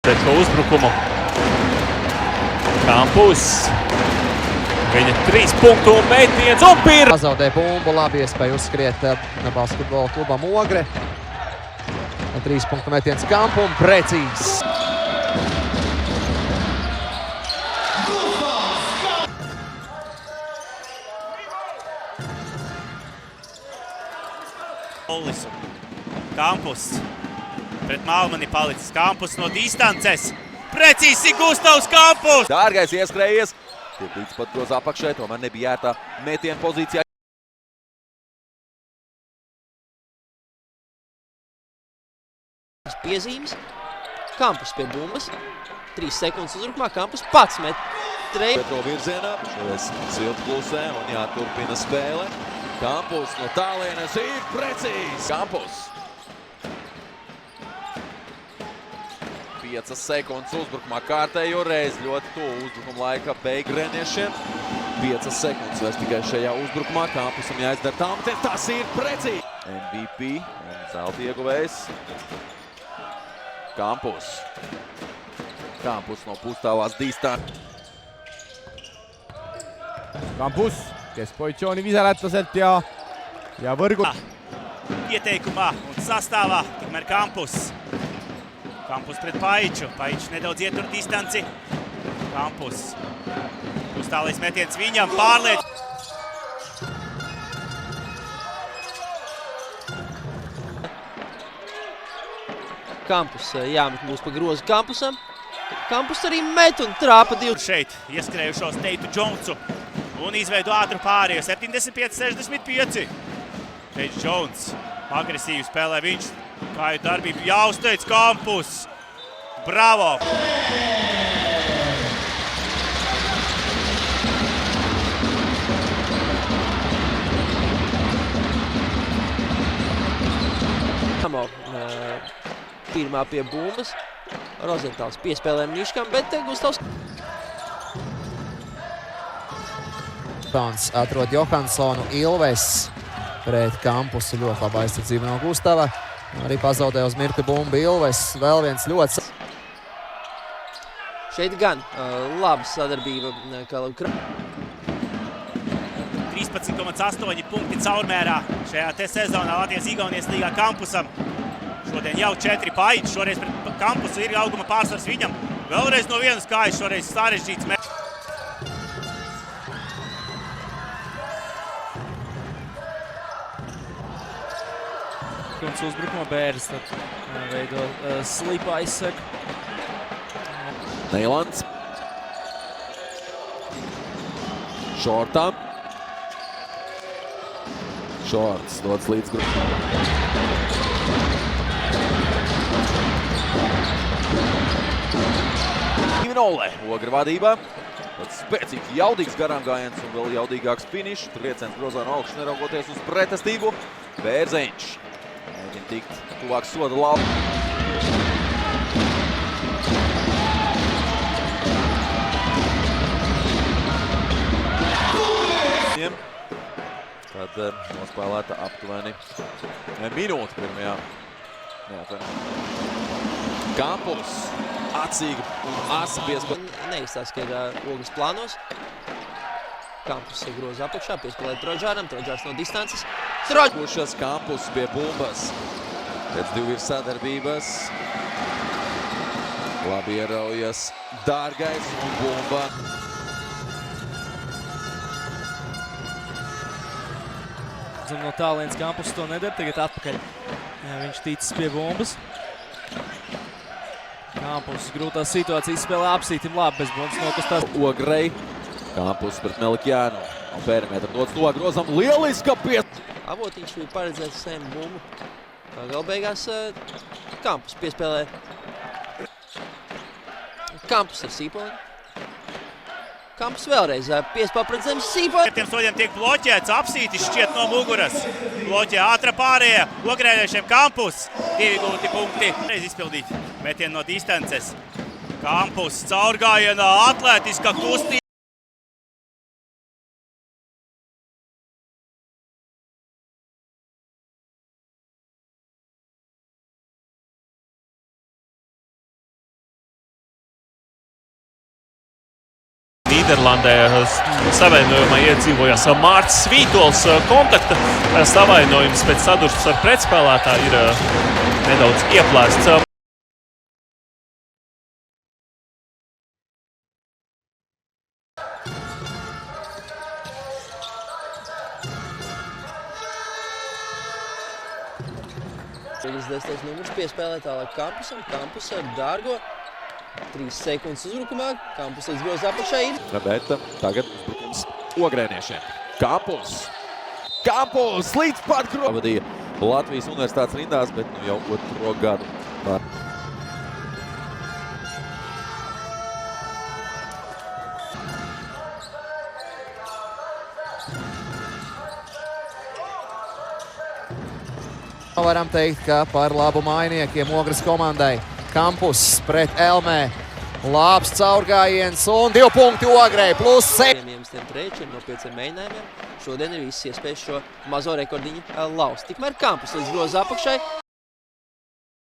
Pēc šo uzbrukumu Kampus. Viņa 3 punktu metiens un pirms. Pazaudē bumbu, labi iespēja uzskriet basketbola klubam Ogre. 3 punktu metiens Kampu un precīzs. Kampus pret Malmani palicis. Kampus no distances. Precīzi Gustavs Kampus. Dārgais ieskrējies. Tiek līdz pat groza apakšai, tomēr nebija ērtā metiena pozīcijā. Piezīmes. Kampus pie bumbas. 3 sekundes uzbrukumā. Kampus pats met. Petro virzienā. Šoreiz silti klusē un jāturpina spēle. Kampus no tālienes ir precīzi. Kampus. 5 sekundes uzbrukumā kārtējo reizi. Ļoti tuvu uzbrukuma laika beigrēniešiem. 5 sekundes vairs tikai šajā uzbrukumā. Kampusam jāizdara tālmetiens. Tas ir precīzi. MVP un zelta ieguvējs. Kampus. Kampus no pustāvās distances. Kampus, kes positsiooni visalätlaselt ja võrgu. Ieteikumā un sastāvā tikmēr Kampus. Kampus pret Paiču. Paiču nedaudz ietur distanci. Kampus. Pustālais metiens viņam pārliec. Kampus jāmet mūs pa grozu Kampusam. Kampus arī met un trāpa 2. Šeit ieskrējušos Teitu Džonsu un izveido ātru pārējo. 75-65. Teits Džons agresīvi spēlē viņš. Kāju darbību jāuzteic Kampus. Bravo! Pirmā pie bumbas. Rozentāls piespēlēm Niškam, bet Gustavs. Bāns atrod Johansonu. Ilves pret Kampusu. Ļoti laba aizsardzība no Gustava. Arī pazaudē uz mirkli bumbu Ilves. Vēl viens ļoti. Šeit gan laba sadarbība. 13,8 punkti caurmērā šajā te sezonā Latvijas-Igaunijas līgā Kampusam. Šodien jau 4 Paiču, šoreiz pret Kampusu ir auguma pārsvars viņam. Vēlreiz no vienas kājas, šoreiz sarežģīts mērķis. Uzbrukuma Bērs tad veido slipa aizsegu. Neilands. Šortam. Šorts dodas līdz grupam. Ogra vadībā. Spēcīgi jaudīgs garām gājiens un vēl jaudīgāks finišs. Trieciens grozā no augšas neraugoties uz pretestību. Bērziņš. Mēģina tikt tuvāk soda lauku. Tad nospēlēta aptuveni minūte pirmajā. Kampus. Atsīga un asa piespēlē. Neizstāskēdā Ogres plānos. Kampus groza apakšā, piespēlē Troģāram. Troģārs no distances. Kušas Kampus pie bumbas. Pēc 2 ir sadarbības. Labi ieraujas Dārgais un bumba. No tālienes Kampus to nedara, tagad atpakaļ. Viņš ticis pie bumbas. Kampus grūtā situācija spēlē apsītim labi, bez bumbas nokustās. Ogrei. Kampus pret Melikjānu. Un perimetra dots to grozam. Lieliska pies. Avotiņš bija paredzēts sēmu bumbu. Galbeigās Kampus piespēlē. Kampus ar sīpoliņu. Kampus vēlreiz piespēl pret zemes sīpoliņu. Tiem soļiem tiek bloķēts, apsītis šķiet no muguras. Bloķē ātra pārējā. Ogrēniešiem Kampus. 2 gūti punkti. Reiz izpildīt metienu no distances. Kampus caurgājienā atlētiska kustība. Nīderlandē savainojumā iedzīvojās Mārcis Svītols. Kontakta savainojums pēc sadursmes ar pretspēlētāju ir nedaudz ieplēsts. Līdz 10. numurs piespēlē tālāk Kampusam. Kampus ar Dārgo. 3 sekundes uzbrukumā. Kampus līdz groza apakšā ir. Bet tagad uzbrukums Ogrēniešiem. Kampus līdz pat groza. Vadīja Latvijas universitātes rindās, bet nu jau otro gadu. Varam teikt, ka par labu mainiekiem Ogres komandai. Kampus pret Elmē. Labs caurgājiens un 2 punkti Ogrei plus 7. Iemestiem trečiem no 5 mēģinājumiem. Šodien ir visas iespējas šo mazo rekordiņu laust. Tikmēr Kampus līdz groza apakšai.